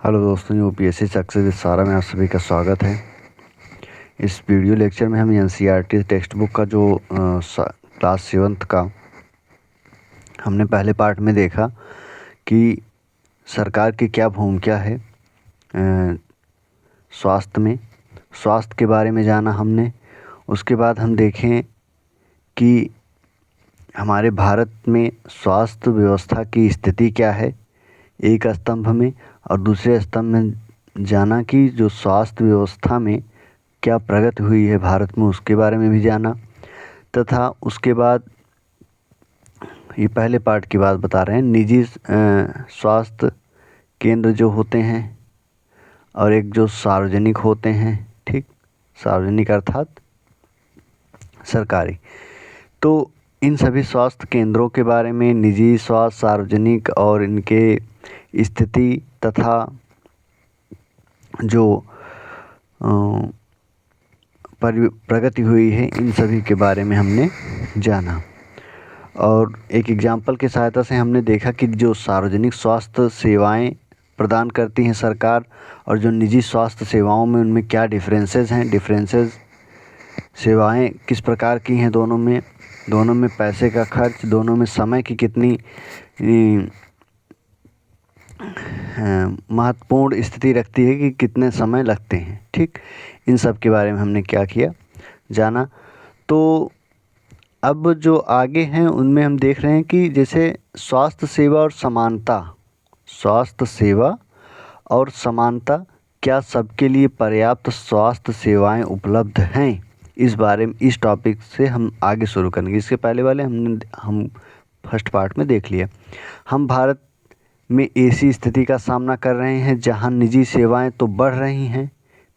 Hello दोस्तों, UPSC success with सारा में आप सभी का स्वागत है। इस वीडियो लेक्चर में हम एनसीईआरटी टेक्स्ट बुक का जो क्लास 7th का हमने पहले पार्ट में देखा कि सरकार की क्या भूमिका है स्वास्थ्य के बारे में जाना हमने। उसके बाद हम देखें कि हमारे भारत में स्वास्थ्य व्यवस्था की स्थिति क्या है एक स्तंभ में, और दूसरे स्तंभ में जाना कि जो स्वास्थ्य व्यवस्था में क्या प्रगति हुई है भारत में, उसके बारे में भी जाना। तथा उसके बाद ये पहले पार्ट की बात बता रहे हैं, निजी स्वास्थ्य केंद्र जो होते हैं और एक जो सार्वजनिक होते हैं, ठीक, सार्वजनिक अर्थात सरकारी। तो इन सभी स्वास्थ्य केंद्रों के बारे में, निजी स्वास्थ्य, सार्वजनिक और इनके स्थिति तथा जो प्रगति हुई है, इन सभी के बारे में हमने जाना। और एक एग्जाम्पल की सहायता से हमने देखा कि जो सार्वजनिक स्वास्थ्य सेवाएं प्रदान करती हैं सरकार और जो निजी स्वास्थ्य सेवाओं में, उनमें क्या डिफरेंसेस हैं, सेवाएं किस प्रकार की हैं दोनों में पैसे का खर्च, दोनों में समय की कितनी महत्वपूर्ण स्थिति रखती है कि कितने समय लगते हैं, ठीक। इन सब के बारे में हमने क्या किया, जाना। तो अब जो आगे हैं उनमें हम देख रहे हैं कि जैसे स्वास्थ्य सेवा और समानता, क्या सबके लिए पर्याप्त स्वास्थ्य सेवाएं उपलब्ध हैं, इस बारे में, इस टॉपिक से हम आगे शुरू करेंगे। इसके पहले वाले हम फर्स्ट पार्ट में देख लिया। हम भारत में ऐसी स्थिति का सामना कर रहे हैं जहां निजी सेवाएं तो बढ़ रही हैं।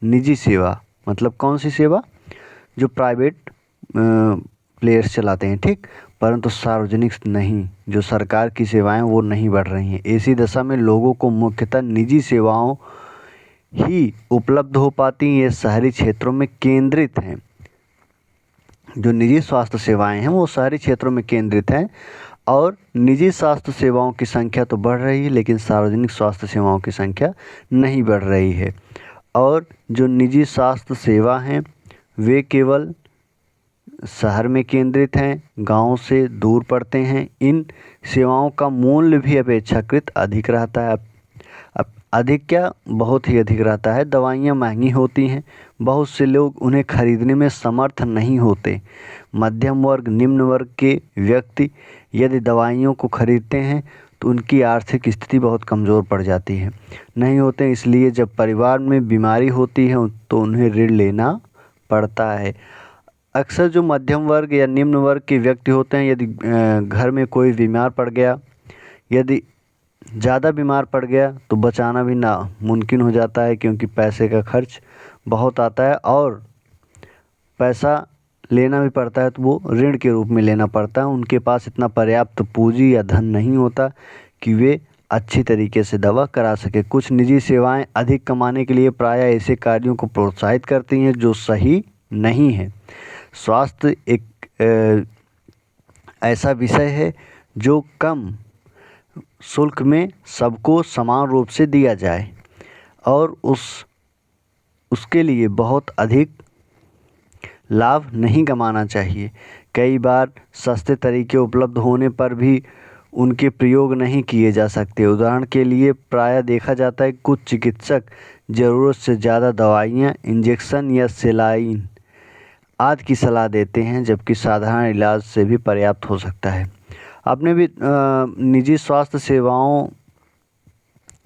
निजी सेवा मतलब कौन सी सेवा? जो प्राइवेट प्लेयर्स चलाते हैं, ठीक, परंतु सार्वजनिक नहीं, जो सरकार की सेवाएं वो नहीं बढ़ रही हैं। ऐसी दशा में लोगों को मुख्यतः निजी सेवाओं ही उपलब्ध हो पाती हैं। ये शहरी क्षेत्रों में केंद्रित हैं। जो निजी स्वास्थ्य सेवाएं हैं वो शहरी क्षेत्रों में केंद्रित हैं और निजी स्वास्थ्य सेवाओं की संख्या तो बढ़ रही है, लेकिन सार्वजनिक स्वास्थ्य सेवाओं की संख्या नहीं बढ़ रही है। और जो निजी स्वास्थ्य सेवा हैं वे केवल शहर में केंद्रित हैं, गांव से दूर पड़ते हैं। इन सेवाओं का मूल्य भी अपेक्षाकृत अधिक रहता है। अब अधिक क्या, बहुत ही अधिक रहता है। दवाइयाँ महंगी होती हैं, बहुत से लोग उन्हें खरीदने में समर्थ नहीं होते। मध्यम वर्ग, निम्न वर्ग के व्यक्ति यदि दवाइयों को खरीदते हैं तो उनकी आर्थिक स्थिति बहुत कमज़ोर पड़ जाती है, नहीं होते। इसलिए जब परिवार में बीमारी होती है तो उन्हें ऋण लेना पड़ता है। अक्सर जो मध्यम वर्ग या निम्न वर्ग के व्यक्ति होते हैं, यदि घर में कोई बीमार पड़ गया, यदि ज़्यादा बीमार पड़ गया तो बचाना भी नामुमकिन हो जाता है, क्योंकि पैसे का खर्च बहुत आता है और पैसा लेना भी पड़ता है तो वो ऋण के रूप में लेना पड़ता है। उनके पास इतना पर्याप्त पूंजी या धन नहीं होता कि वे अच्छी तरीके से दवा करा सके। कुछ निजी सेवाएं अधिक कमाने के लिए प्रायः ऐसे कार्यों को प्रोत्साहित करती हैं जो सही नहीं है। स्वास्थ्य एक ऐसा विषय है जो कम शुल्क में सबको समान रूप से दिया जाए और उसके लिए बहुत अधिक लाभ नहीं कमाना चाहिए। कई बार सस्ते तरीके उपलब्ध होने पर भी उनके प्रयोग नहीं किए जा सकते। उदाहरण के लिए प्रायः देखा जाता है कुछ चिकित्सक ज़रूरत से ज़्यादा दवाइयाँ, इंजेक्शन या सेलाइन आदि की सलाह देते हैं, जबकि साधारण इलाज से भी पर्याप्त हो सकता है। आपने भी निजी स्वास्थ्य सेवाओं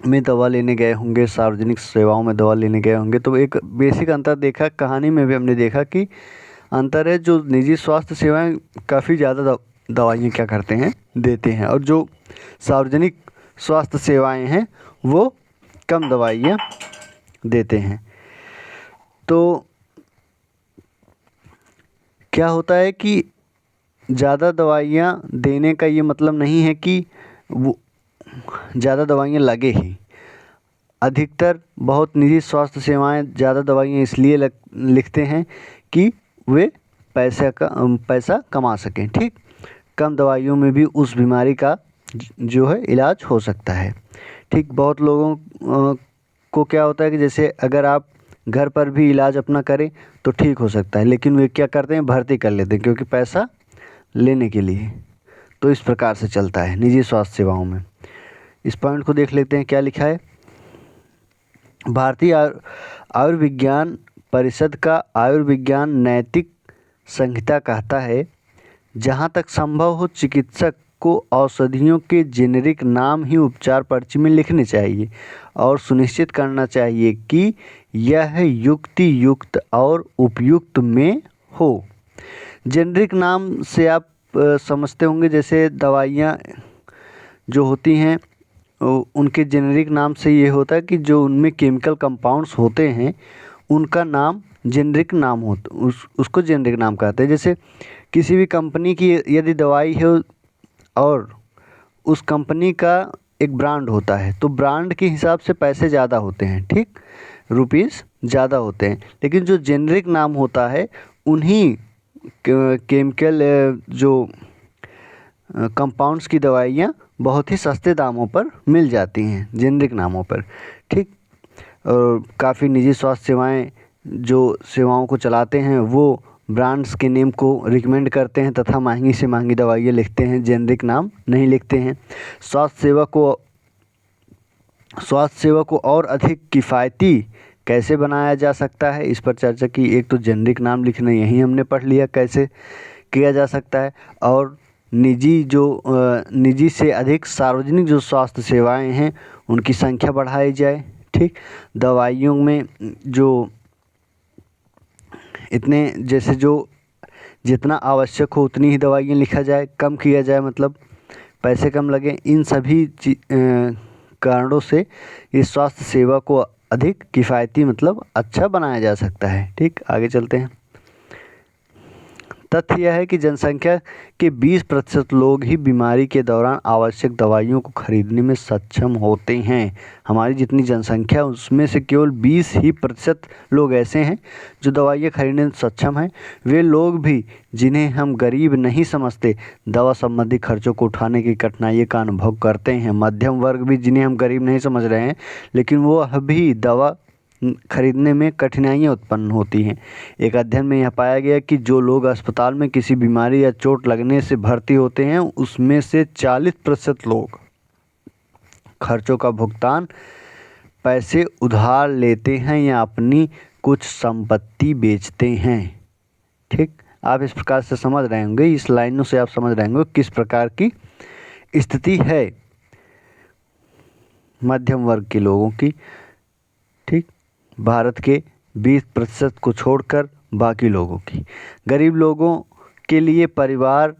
में दवा लेने गए होंगे, सार्वजनिक सेवाओं में दवा लेने गए होंगे, तो एक बेसिक अंतर देखा। कहानी में भी हमने देखा कि अंतर है, जो निजी स्वास्थ्य सेवाएं काफ़ी ज़्यादा दवाइयाँ क्या करते हैं, देते हैं, और जो सार्वजनिक स्वास्थ्य सेवाएं हैं वो कम दवाइयाँ देते हैं। तो क्या होता है कि ज़्यादा दवाइयाँ देने का ये मतलब नहीं है कि वो ज़्यादा दवाइयाँ लगे ही। अधिकतर बहुत निजी स्वास्थ्य सेवाएं ज़्यादा दवाइयाँ इसलिए लिखते हैं कि वे पैसा कमा सकें, ठीक। कम दवाइयों में भी उस बीमारी का जो है इलाज हो सकता है, ठीक। बहुत लोगों को क्या होता है कि जैसे अगर आप घर पर भी इलाज अपना करें तो ठीक हो सकता है, लेकिन वे क्या करते हैं, भर्ती कर लेते हैं क्योंकि पैसा लेने के लिए। तो इस प्रकार से चलता है निजी स्वास्थ्य सेवाओं में। इस पॉइंट को देख लेते हैं क्या लिखा है। भारतीय आयुर्विज्ञान परिषद का आयुर्विज्ञान नैतिक संहिता कहता है, जहाँ तक संभव हो चिकित्सक को औषधियों के जेनेरिक नाम ही उपचार पर्ची में लिखने चाहिए और सुनिश्चित करना चाहिए कि यह युक्ति युक्त और उपयुक्त में हो। जेनेरिक नाम से आप समझते होंगे, जैसे दवाइयाँ जो होती हैं उनके जेनेरिक नाम से ये होता है कि जो उनमें केमिकल कंपाउंड्स होते हैं उनका नाम जेनेरिक नाम होता, उसको जेनेरिक नाम कहते हैं। जैसे किसी भी कंपनी की यदि दवाई है और उस कंपनी का एक ब्रांड होता है तो ब्रांड के हिसाब से पैसे ज़्यादा होते हैं, ठीक, रुपीस ज़्यादा होते हैं। लेकिन जो जेनेरिक नाम होता है उन्हीं केमिकल जो कंपाउंड्स की दवाइयाँ बहुत ही सस्ते दामों पर मिल जाती हैं जेनेरिक नामों पर, ठीक। और काफ़ी निजी स्वास्थ्य सेवाएं जो सेवाओं को चलाते हैं वो ब्रांड्स के नेम को रिकमेंड करते हैं तथा महंगी से महंगी दवाइयाँ लिखते हैं, जेनेरिक नाम नहीं लिखते हैं। स्वास्थ्य सेवा को और अधिक किफ़ायती कैसे बनाया जा सकता है, इस पर चर्चा की। एक तो जेनेरिक नाम लिखना, यही हमने पढ़ लिया कैसे किया जा सकता है। और निजी से अधिक सार्वजनिक जो स्वास्थ्य सेवाएं हैं उनकी संख्या बढ़ाई जाए, ठीक। दवाइयों में जो जितना आवश्यक हो उतनी ही दवाइयाँ लिखा जाए, कम किया जाए, मतलब पैसे कम लगे। इन सभी कारणों से इस स्वास्थ्य सेवा को अधिक किफ़ायती मतलब अच्छा बनाया जा सकता है, ठीक। आगे चलते हैं। तथ्य यह है कि जनसंख्या के 20% लोग ही बीमारी के दौरान आवश्यक दवाइयों को खरीदने में सक्षम होते हैं। हमारी जितनी जनसंख्या उसमें से केवल 20% लोग ऐसे हैं जो दवाइयाँ खरीदने में सक्षम हैं। वे लोग भी जिन्हें हम गरीब नहीं समझते दवा संबंधी खर्चों को उठाने की कठिनाइयों का अनुभव करते हैं। मध्यम वर्ग भी जिन्हें हम गरीब नहीं समझ रहे हैं लेकिन वो अभी दवा खरीदने में कठिनाइयाँ उत्पन्न होती हैं। एक अध्ययन में यह पाया गया कि जो लोग अस्पताल में किसी बीमारी या चोट लगने से भर्ती होते हैं उसमें से 40% लोग खर्चों का भुगतान पैसे उधार लेते हैं या अपनी कुछ संपत्ति बेचते हैं, ठीक। आप इस प्रकार से समझ रहे होंगे, इस लाइनों से आप समझ रहे होंगे किस प्रकार की स्थिति है मध्यम वर्ग के लोगों की, ठीक। भारत के 20% को छोड़कर बाकी लोगों की। गरीब लोगों के लिए परिवार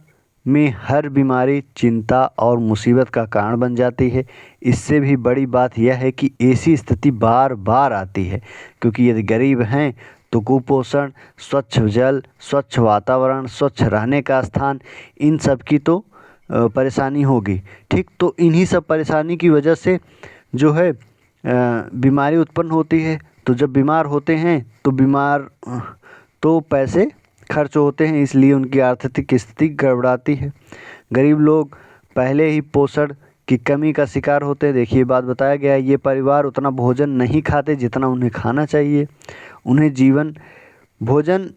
में हर बीमारी चिंता और मुसीबत का कारण बन जाती है। इससे भी बड़ी बात यह है कि ऐसी स्थिति बार बार आती है क्योंकि यदि गरीब हैं तो कुपोषण, स्वच्छ जल, स्वच्छ वातावरण, स्वच्छ रहने का स्थान, इन सब की तो परेशानी होगी, ठीक। तो इन्हीं सब परेशानी की वजह से जो है बीमारी उत्पन्न होती है। तो जब बीमार होते हैं तो पैसे खर्च होते हैं, इसलिए उनकी आर्थिक स्थिति गड़बड़ाती है। गरीब लोग पहले ही पोषण की कमी का शिकार होते हैं। देखिए बात बताया गया है, ये परिवार उतना भोजन नहीं खाते जितना उन्हें खाना चाहिए। उन्हें भोजन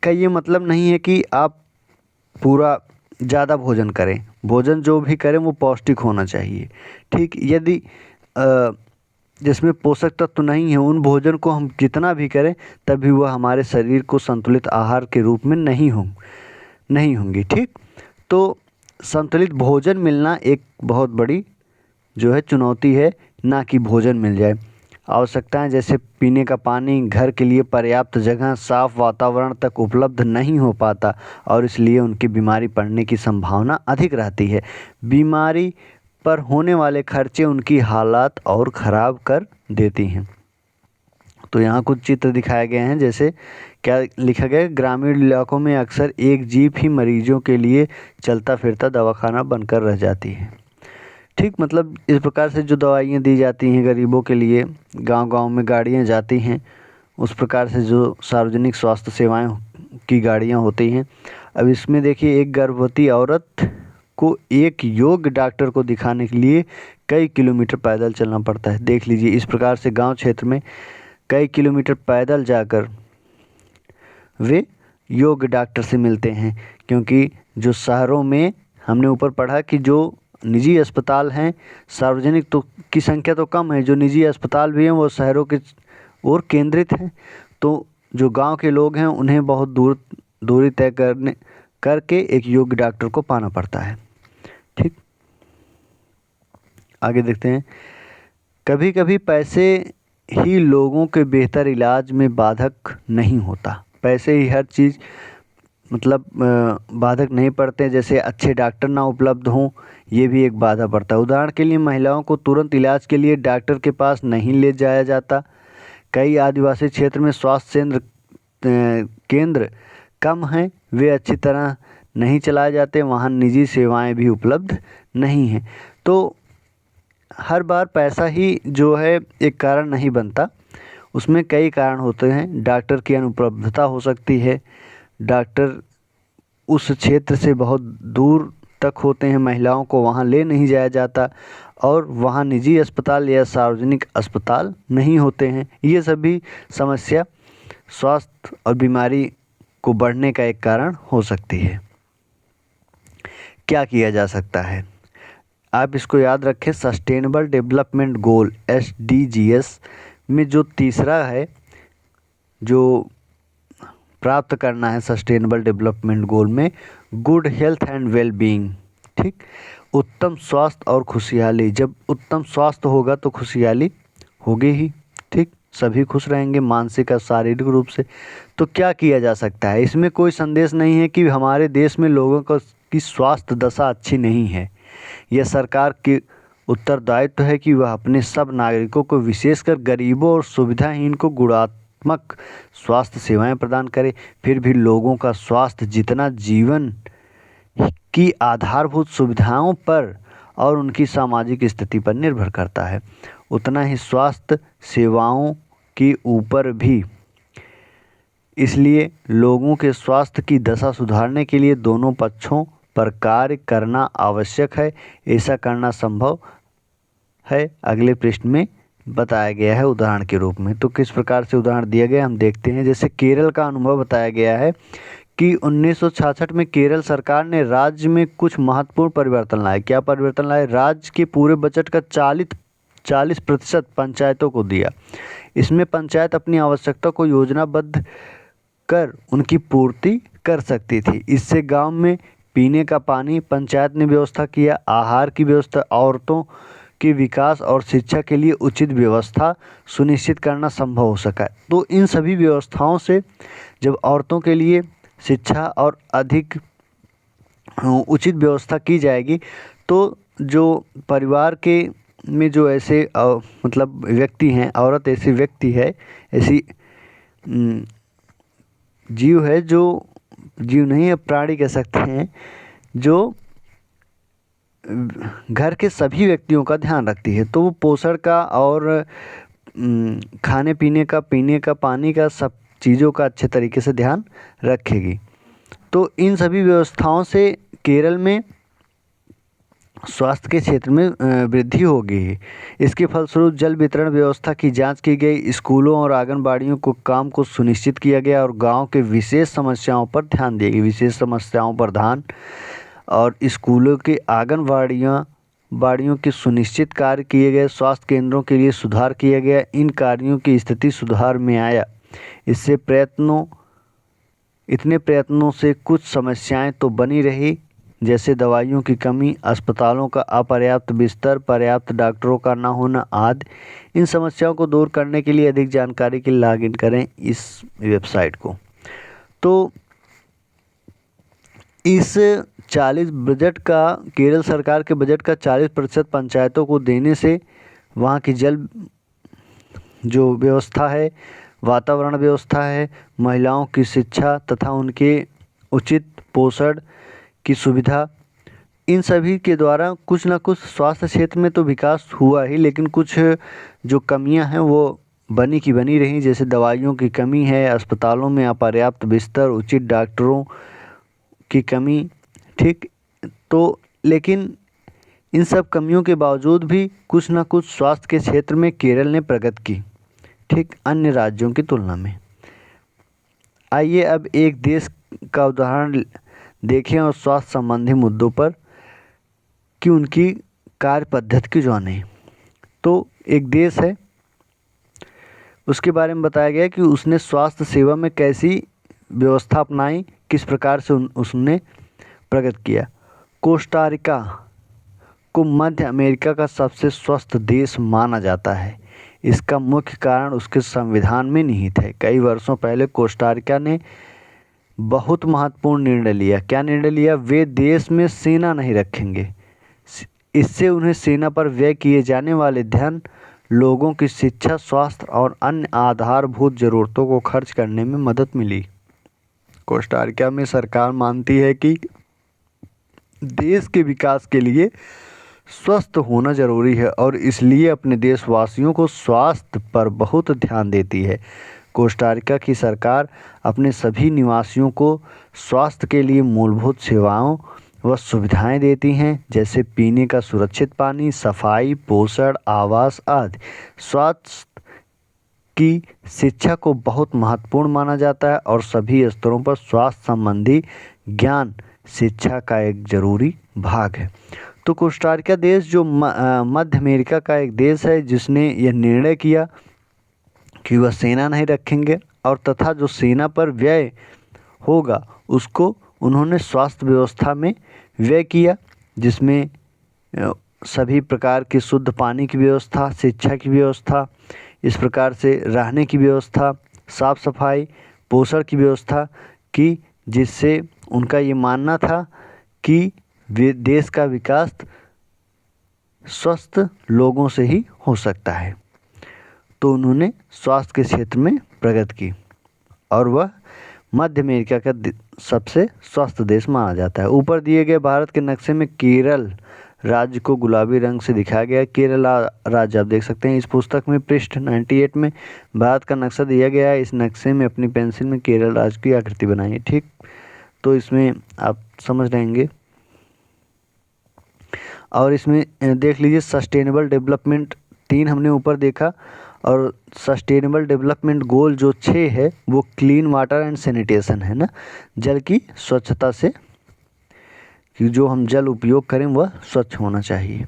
का ये मतलब नहीं है कि आप पूरा ज़्यादा भोजन करें, भोजन जो भी करें वो पौष्टिक होना चाहिए, ठीक। यदि जिसमें पोषक तत्व नहीं है उन भोजन को हम कितना भी करें तभी वह हमारे शरीर को संतुलित आहार के रूप में नहीं होंगी, ठीक। तो संतुलित भोजन मिलना एक बहुत बड़ी जो है चुनौती है, ना कि भोजन मिल जाए। आवश्यकताएं जैसे पीने का पानी, घर के लिए पर्याप्त जगह, साफ वातावरण तक उपलब्ध नहीं हो पाता और इसलिए उनकी बीमारी पड़ने की संभावना अधिक रहती है। बीमारी पर होने वाले खर्चे उनकी हालात और ख़राब कर देती हैं। तो यहाँ कुछ चित्र दिखाए गए हैं, जैसे क्या लिखा गया है, ग्रामीण इलाकों में अक्सर एक जीप ही मरीजों के लिए चलता फिरता दवाखाना बनकर रह जाती है, ठीक। मतलब इस प्रकार से जो दवाइयाँ दी जाती हैं गरीबों के लिए, गांव-गांव में गाड़ियाँ जाती हैं, उस प्रकार से जो सार्वजनिक स्वास्थ्य सेवाएं की गाड़ियाँ होती हैं। अब इसमें देखिए एक गर्भवती औरत को एक योग्य डॉक्टर को दिखाने के लिए कई किलोमीटर पैदल चलना पड़ता है। देख लीजिए, इस प्रकार से गांव क्षेत्र में कई किलोमीटर पैदल जाकर वे योग्य डॉक्टर से मिलते हैं, क्योंकि जो शहरों में हमने ऊपर पढ़ा कि जो निजी अस्पताल हैं, सार्वजनिक तो की संख्या तो कम है, जो निजी अस्पताल भी हैं वो शहरों के ओर केंद्रित हैं। तो जो गांव के लोग हैं उन्हें बहुत दूरी तय करके एक योग्य डॉक्टर को पाना पड़ता है। ठीक, आगे देखते हैं। कभी कभी पैसे ही लोगों के बेहतर इलाज में बाधक नहीं होता। पैसे ही हर चीज़ मतलब बाधक नहीं पड़ते। जैसे अच्छे डॉक्टर ना उपलब्ध हों, ये भी एक बाधा पड़ता है। उदाहरण के लिए महिलाओं को तुरंत इलाज के लिए डॉक्टर के पास नहीं ले जाया जाता। कई आदिवासी क्षेत्र में स्वास्थ्य केंद्र कम हैं, वे अच्छी तरह नहीं चलाए जाते, वहाँ निजी सेवाएं भी उपलब्ध नहीं हैं। तो हर बार पैसा ही जो है एक कारण नहीं बनता, उसमें कई कारण होते हैं। डॉक्टर की अनुपलब्धता हो सकती है, डॉक्टर उस क्षेत्र से बहुत दूर तक होते हैं, महिलाओं को वहाँ ले नहीं जाया जाता, और वहाँ निजी अस्पताल या सार्वजनिक अस्पताल नहीं होते हैं। ये सभी समस्या स्वास्थ्य और बीमारी को बढ़ने का एक कारण हो सकती है। क्या किया जा सकता है? आप इसको याद रखें, सस्टेनेबल डेवलपमेंट गोल SDGs में जो तीसरा है जो प्राप्त करना है सस्टेनेबल डेवलपमेंट गोल में, good health and well being. ठीक, उत्तम स्वास्थ्य और खुशहाली। जब उत्तम स्वास्थ्य होगा तो खुशहाली होगी ही। ठीक, सभी खुश रहेंगे मानसिक और शारीरिक रूप से। तो क्या किया जा सकता है? इसमें कोई संदेश नहीं है कि हमारे देश में लोगों की स्वास्थ्य दशा अच्छी नहीं है। यह सरकार की उत्तरदायित्व है कि वह अपने सब नागरिकों को, विशेषकर गरीबों और सुविधाहीन को गुणात्मक स्वास्थ्य सेवाएं प्रदान करे। फिर भी लोगों का स्वास्थ्य जितना जीवन की आधारभूत सुविधाओं पर और उनकी सामाजिक स्थिति पर निर्भर करता है, उतना ही स्वास्थ्य सेवाओं के ऊपर भी। इसलिए लोगों के स्वास्थ्य की दशा सुधारने के लिए दोनों पक्षों पर कार्य करना आवश्यक है। ऐसा करना संभव है, अगले पृष्ठ में बताया गया है उदाहरण के रूप में। तो किस प्रकार से उदाहरण दिया गया हम देखते हैं। जैसे केरल का अनुभव बताया गया है कि 1966 में केरल सरकार ने राज्य में कुछ महत्वपूर्ण परिवर्तन लाए। क्या परिवर्तन लाए? राज्य के पूरे बजट का 40% पंचायतों को दिया। इसमें पंचायत अपनी आवश्यकता को योजनाबद्ध कर उनकी पूर्ति कर सकती थी। इससे गांव में पीने का पानी पंचायत ने व्यवस्था किया, आहार की व्यवस्था, औरतों के विकास और शिक्षा के लिए उचित व्यवस्था सुनिश्चित करना संभव हो सका। तो इन सभी व्यवस्थाओं से जब औरतों के लिए शिक्षा और अधिक उचित व्यवस्था की जाएगी, तो जो परिवार के में जो ऐसे मतलब व्यक्ति हैं, औरत ऐसी व्यक्ति है, ऐसी जीव है, जो जीव नहीं है प्राणी कह सकते हैं, जो घर के सभी व्यक्तियों का ध्यान रखती है। तो वो पोषण का और खाने पीने का, पीने का, पानी का, सब चीज़ों का अच्छे तरीके से ध्यान रखेगी। तो इन सभी व्यवस्थाओं से केरल में स्वास्थ्य के क्षेत्र में वृद्धि हो गई है। इसके फलस्वरूप जल वितरण व्यवस्था की जांच की गई, स्कूलों और आंगनबाड़ियों को काम को सुनिश्चित किया गया और गांव के विशेष समस्याओं पर ध्यान दिया गया। विशेष समस्याओं पर ध्यान और स्कूलों के बाड़ियों के सुनिश्चित कार्य किए गए। स्वास्थ्य केंद्रों के लिए सुधार किया गया। इन कार्यों की स्थिति सुधार में आया। इतने प्रयत्नों से कुछ समस्याएं तो बनी रही, जैसे दवाइयों की कमी, अस्पतालों का अपर्याप्त बिस्तर, पर्याप्त डॉक्टरों का न होना आदि। इन समस्याओं को दूर करने के लिए अधिक जानकारी के लिए लॉगिन करें इस वेबसाइट को। तो इस 40 बजट का, केरल सरकार के बजट का 40% पंचायतों को देने से वहाँ की जल जो व्यवस्था है, वातावरण व्यवस्था है, महिलाओं की शिक्षा तथा उनके उचित पोषण की सुविधा, इन सभी के द्वारा कुछ ना कुछ स्वास्थ्य क्षेत्र में तो विकास हुआ ही, लेकिन कुछ जो कमियां हैं वो बनी की बनी रही। जैसे दवाइयों की कमी है, अस्पतालों में अपर्याप्त बिस्तर, उचित डॉक्टरों की कमी। ठीक, तो लेकिन इन सब कमियों के बावजूद भी कुछ न कुछ स्वास्थ्य के क्षेत्र में केरल ने प्रगति की, ठीक, अन्य राज्यों की तुलना में। आइए अब एक देश का उदाहरण देखें और स्वास्थ्य संबंधी मुद्दों पर कि उनकी कार्य पद्धति की जानें। तो एक देश है, उसके बारे में बताया गया कि उसने स्वास्थ्य सेवा में कैसी व्यवस्था अपनाई, किस प्रकार से उसने प्रगति किया। कोस्टा रिका को मध्य अमेरिका का सबसे स्वस्थ देश माना जाता है। इसका मुख्य कारण उसके संविधान में निहित है। कई वर्षों पहले कोस्टा रिका ने बहुत महत्वपूर्ण निर्णय लिया। क्या निर्णय लिया? वे देश में सेना नहीं रखेंगे। इससे उन्हें सेना पर व्यय किए जाने वाले धन लोगों की शिक्षा, स्वास्थ्य और अन्य आधारभूत जरूरतों को खर्च करने में मदद मिली। कोस्टा रिका में सरकार मानती है कि देश के विकास के लिए स्वस्थ होना जरूरी है और इसलिए अपने देशवासियों को स्वास्थ्य पर बहुत ध्यान देती है। कोस्टा रिका की सरकार अपने सभी निवासियों को स्वास्थ्य के लिए मूलभूत सेवाओं व सुविधाएं देती हैं, जैसे पीने का सुरक्षित पानी, सफाई, पोषण, आवास आदि। स्वास्थ्य की शिक्षा को बहुत महत्वपूर्ण माना जाता है और सभी स्तरों पर स्वास्थ्य संबंधी ज्ञान शिक्षा का एक जरूरी भाग है। तो कोस्टा रिका देश जो मध्य अमेरिका का एक देश है, जिसने यह निर्णय किया कि वह सेना नहीं रखेंगे और तथा जो सेना पर व्यय होगा उसको उन्होंने स्वास्थ्य व्यवस्था में व्यय किया, जिसमें सभी प्रकार की शुद्ध पानी की व्यवस्था, शिक्षा की व्यवस्था, इस प्रकार से रहने की व्यवस्था, साफ सफाई, पोषण की व्यवस्था की, जिससे उनका ये मानना था कि देश का विकास स्वस्थ लोगों से ही हो सकता है। तो उन्होंने स्वास्थ्य के क्षेत्र में प्रगति की और वह मध्य अमेरिका का सबसे स्वस्थ देश माना जाता है। ऊपर दिए गए भारत के नक्शे में केरल राज्य को गुलाबी रंग से दिखाया गया है। केरल राज्य आप देख सकते हैं इस पुस्तक में पृष्ठ 98 में भारत का नक्शा दिया गया है। इस नक्शे में अपनी पेंसिल में केरल राज्य की आकृति बनाइए, ठीक। तो इसमें आप समझ रहेंगे और इसमें देख लीजिए सस्टेनेबल डेवलपमेंट 3 हमने ऊपर देखा और सस्टेनेबल डेवलपमेंट गोल जो 6 है वो क्लीन वाटर एंड सैनिटेशन है ना, जल की स्वच्छता से, कि जो हम जल उपयोग करें वह स्वच्छ होना चाहिए,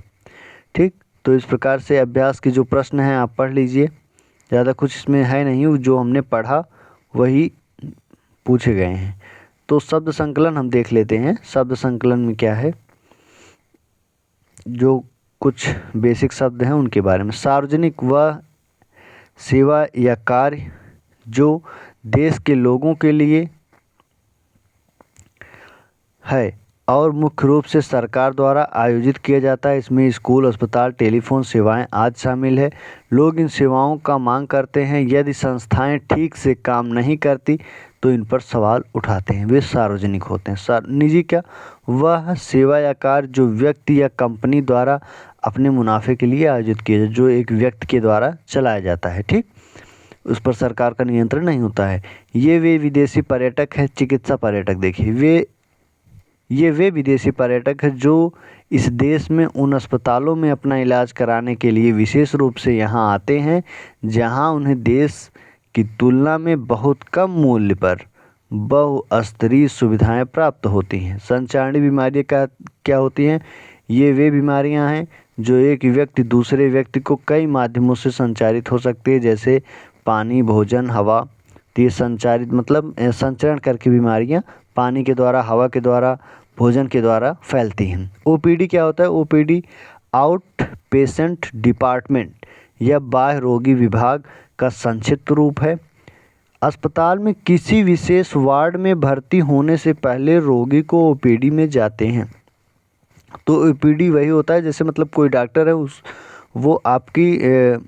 ठीक। तो इस प्रकार से अभ्यास के जो प्रश्न हैं आप पढ़ लीजिए, ज़्यादा कुछ इसमें है नहीं, जो हमने पढ़ा वही पूछे गए हैं। तो शब्द संकलन हम देख लेते हैं। शब्द संकलन में क्या है, जो कुछ बेसिक शब्द हैं उनके बारे में। सार्वजनिक वह सेवा या कार्य जो देश के लोगों के लिए है और मुख्य रूप से सरकार द्वारा आयोजित किया जाता है। इसमें स्कूल, अस्पताल, टेलीफोन सेवाएं आदि शामिल है। लोग इन सेवाओं का मांग करते हैं। यदि संस्थाएं ठीक से काम नहीं करती तो इन पर सवाल उठाते हैं। वे सार्वजनिक होते हैं। निजी क्या, वह सेवा या कार्य जो व्यक्ति या कंपनी द्वारा अपने मुनाफे के लिए आयोजित किया जाए, जो एक व्यक्ति के द्वारा चलाया जाता है, ठीक, उस पर सरकार का नियंत्रण नहीं होता है। ये वे विदेशी पर्यटक हैं। चिकित्सा पर्यटक देखिए, ये वे विदेशी पर्यटक हैं जो इस देश में उन अस्पतालों में अपना इलाज कराने के लिए विशेष रूप से यहाँ आते हैं जहाँ उन्हें देश की तुलना में बहुत कम मूल्य पर बहुस्तरीय सुविधाएं प्राप्त होती हैं। संचारी बीमारियां क्या होती हैं? ये वे बीमारियां हैं जो एक व्यक्ति दूसरे व्यक्ति को कई माध्यमों से संचारित हो सकती है, जैसे पानी, भोजन, हवा। तो ये संचारित मतलब संचरण करके बीमारियां पानी के द्वारा, हवा के द्वारा, भोजन के द्वारा फैलती हैं। ओपीडी क्या होता है? ओपीडी आउट पेशेंट डिपार्टमेंट या बाह्य रोगी विभाग का संक्षिप्त रूप है। अस्पताल में किसी विशेष वार्ड में भर्ती होने से पहले रोगी को ओपीडी में जाते हैं। तो ओपीडी वही होता है, जैसे मतलब कोई डॉक्टर है वो आपकी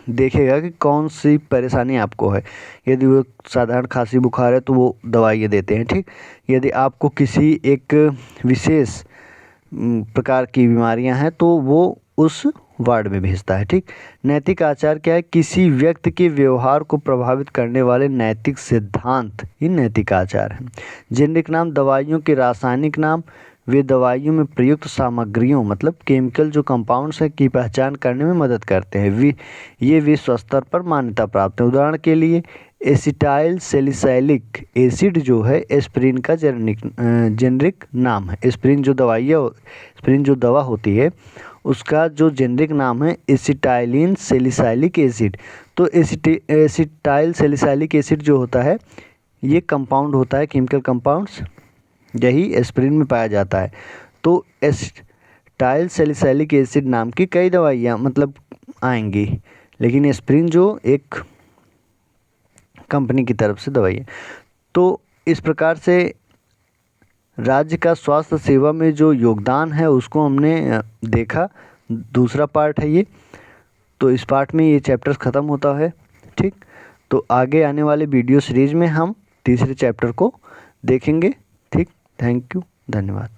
देखेगा कि कौन सी परेशानी आपको है। यदि वो साधारण खांसी बुखार है तो वो दवाइयाँ देते हैं, ठीक। यदि आपको किसी एक विशेष प्रकार की बीमारियां हैं तो वो उस वार्ड में भेजता है, ठीक। नैतिक आचार क्या है? किसी व्यक्ति के व्यवहार को प्रभावित करने वाले नैतिक सिद्धांत ही नैतिक आचार हैं। जेनरिक नाम, दवाइयों के रासायनिक नाम, वे दवाइयों में प्रयुक्त सामग्रियों मतलब केमिकल जो कंपाउंड्स हैं की पहचान करने में मदद करते हैं। ये विश्व स्तर पर मान्यता प्राप्त है। उदाहरण के लिए एसिटाइल सैलिसाइलिक एसिड जो है एस्प्रिन का जेनरिक नाम है। एस्प्रिन जो दवा होती है उसका जो जेनरिक नाम है एसिटाइलिन सैलिसाइलिक एसिड। तो एसिटाइल सैलिसाइलिक एसिड जो होता है ये कंपाउंड होता है, केमिकल कंपाउंड्स यही एस्प्रिन में पाया जाता है। तो एसिटाइल सैलिसाइलिक एसिड नाम की कई दवाइयाँ मतलब आएंगी, लेकिन एस्प्रिन जो एक कंपनी की तरफ से दवाई है। तो इस प्रकार से राज्य का स्वास्थ्य सेवा में जो योगदान है उसको हमने देखा। दूसरा पार्ट है ये। तो इस पार्ट में ये चैप्टर्स ख़त्म होता है। ठीक, तो आगे आने वाले वीडियो सीरीज में हम तीसरे चैप्टर को देखेंगे। ठीक, थैंक यू, धन्यवाद।